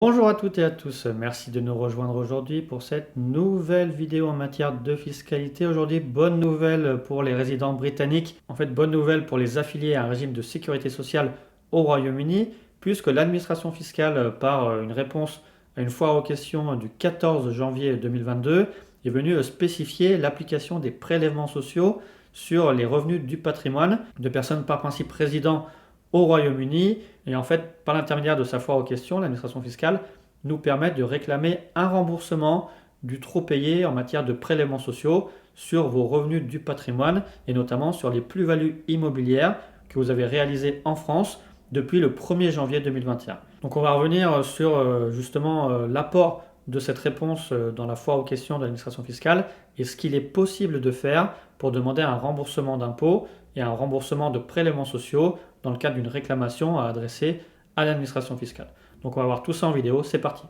Bonjour à toutes et à tous, merci de nous rejoindre aujourd'hui pour cette nouvelle vidéo en matière de fiscalité. Aujourd'hui, bonne nouvelle pour les résidents britanniques, en fait bonne nouvelle pour les affiliés à un régime de sécurité sociale au Royaume-Uni, puisque l'administration fiscale, par une réponse à une foire aux questions du 14 janvier 2022, est venue spécifier l'application des prélèvements sociaux sur les revenus du patrimoine de personnes par principe résidant au Royaume-Uni. Et en fait, par l'intermédiaire de sa foire aux questions, l'administration fiscale nous permet de réclamer un remboursement du trop payé en matière de prélèvements sociaux sur vos revenus du patrimoine et notamment sur les plus-values immobilières que vous avez réalisées en France depuis le 1er janvier 2021. Donc on va revenir sur justement l'apport de cette réponse dans la foire aux questions de l'administration fiscale et ce qu'il est possible de faire pour demander un remboursement d'impôts et un remboursement de prélèvements sociaux dans le cadre d'une réclamation à adresser à l'administration fiscale. Donc on va voir tout ça en vidéo, c'est parti.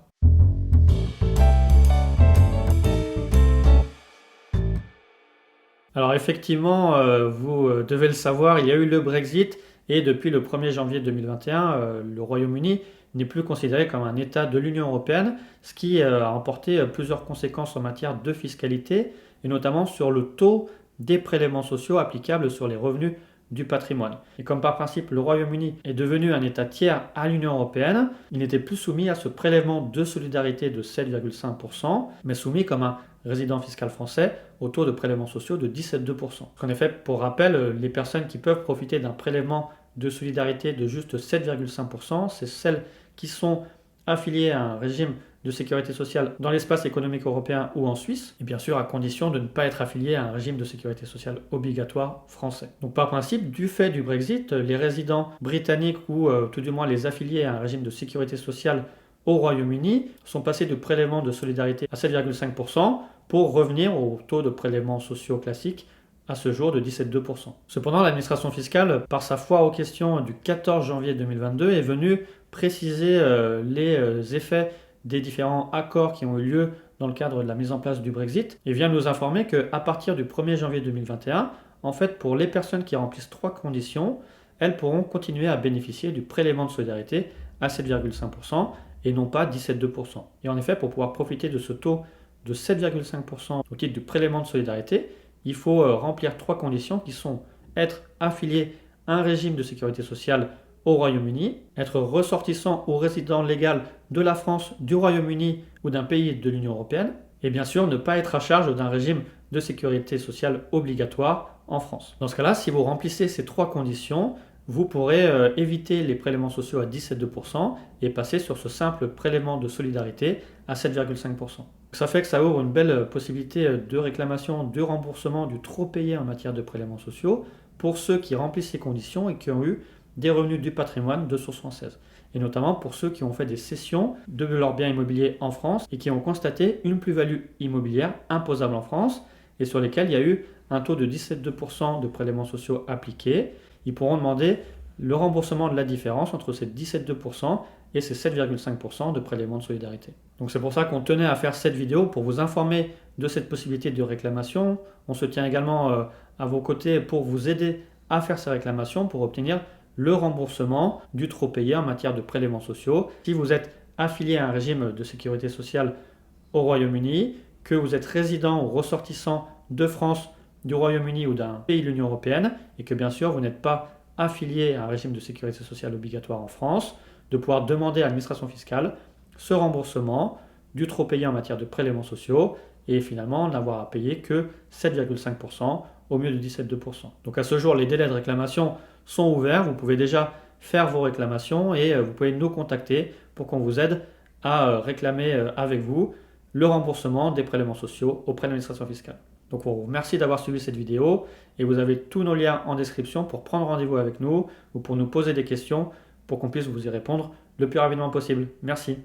Alors effectivement, vous devez le savoir, il y a eu le Brexit et depuis le 1er janvier 2021, le Royaume-Uni n'est plus considéré comme un État de l'Union européenne, ce qui a emporté plusieurs conséquences en matière de fiscalité et notamment sur le taux des prélèvements sociaux applicables sur les revenus du patrimoine. Et comme par principe le Royaume-Uni est devenu un État tiers à l'Union européenne, il n'était plus soumis à ce prélèvement de solidarité de 7,5%, mais soumis comme un résident fiscal français au taux de prélèvements sociaux de 17,2%. En effet, pour rappel, les personnes qui peuvent profiter d'un prélèvement de solidarité de juste 7,5%, c'est celles qui sont affiliées à un régime de sécurité sociale dans l'espace économique européen ou en Suisse, et bien sûr à condition de ne pas être affilié à un régime de sécurité sociale obligatoire français. Donc par principe, du fait du Brexit, les résidents britanniques ou tout du moins les affiliés à un régime de sécurité sociale au Royaume-Uni sont passés de prélèvement de solidarité à 7,5% pour revenir au taux de prélèvements sociaux classiques à ce jour de 17,2%. Cependant, l'administration fiscale, par sa foire aux questions du 14 janvier 2022, est venue préciser les effets des différents accords qui ont eu lieu dans le cadre de la mise en place du Brexit et vient nous informer qu'à partir du 1er janvier 2021, en fait, pour les personnes qui remplissent trois conditions, elles pourront continuer à bénéficier du prélèvement de solidarité à 7,5% et non pas 17,2%. Et en effet, pour pouvoir profiter de ce taux de 7,5% au titre du prélèvement de solidarité, il faut remplir trois conditions qui sont être affilié à un régime de sécurité sociale au Royaume-Uni, être ressortissant ou résident légal de la France, du Royaume-Uni ou d'un pays de l'Union européenne, et bien sûr ne pas être à charge d'un régime de sécurité sociale obligatoire en France. Dans ce cas-là, si vous remplissez ces trois conditions, vous pourrez éviter les prélèvements sociaux à 17,2% et passer sur ce simple prélèvement de solidarité à 7,5%. Ça fait que ça ouvre une belle possibilité de réclamation, de remboursement du trop payé en matière de prélèvements sociaux pour ceux qui remplissent ces conditions et qui ont eu des revenus du patrimoine de source française. Et notamment pour ceux qui ont fait des cessions de leurs biens immobiliers en France et qui ont constaté une plus-value immobilière imposable en France et sur lesquels il y a eu un taux de 17,2% de prélèvements sociaux appliqués. Ils pourront demander le remboursement de la différence entre ces 17,2% et ces 7,5% de prélèvement de solidarité. Donc c'est pour ça qu'on tenait à faire cette vidéo pour vous informer de cette possibilité de réclamation. On se tient également à vos côtés pour vous aider à faire ces réclamations pour obtenir le remboursement du trop payé en matière de prélèvements sociaux. Si vous êtes affilié à un régime de sécurité sociale au Royaume-Uni, que vous êtes résident ou ressortissant de France, du Royaume-Uni ou d'un pays de l'Union européenne, et que bien sûr vous n'êtes pas affilié à un régime de sécurité sociale obligatoire en France, de pouvoir demander à l'administration fiscale ce remboursement du trop payé en matière de prélèvements sociaux et finalement n'avoir à payer que 7,5% au mieux de 17,2%. Donc à ce jour, les délais de réclamation sont ouverts, vous pouvez déjà faire vos réclamations et vous pouvez nous contacter pour qu'on vous aide à réclamer avec vous le remboursement des prélèvements sociaux auprès de l'administration fiscale. Donc on vous remercie d'avoir suivi cette vidéo et vous avez tous nos liens en description pour prendre rendez-vous avec nous ou pour nous poser des questions pour qu'on puisse vous y répondre le plus rapidement possible. Merci.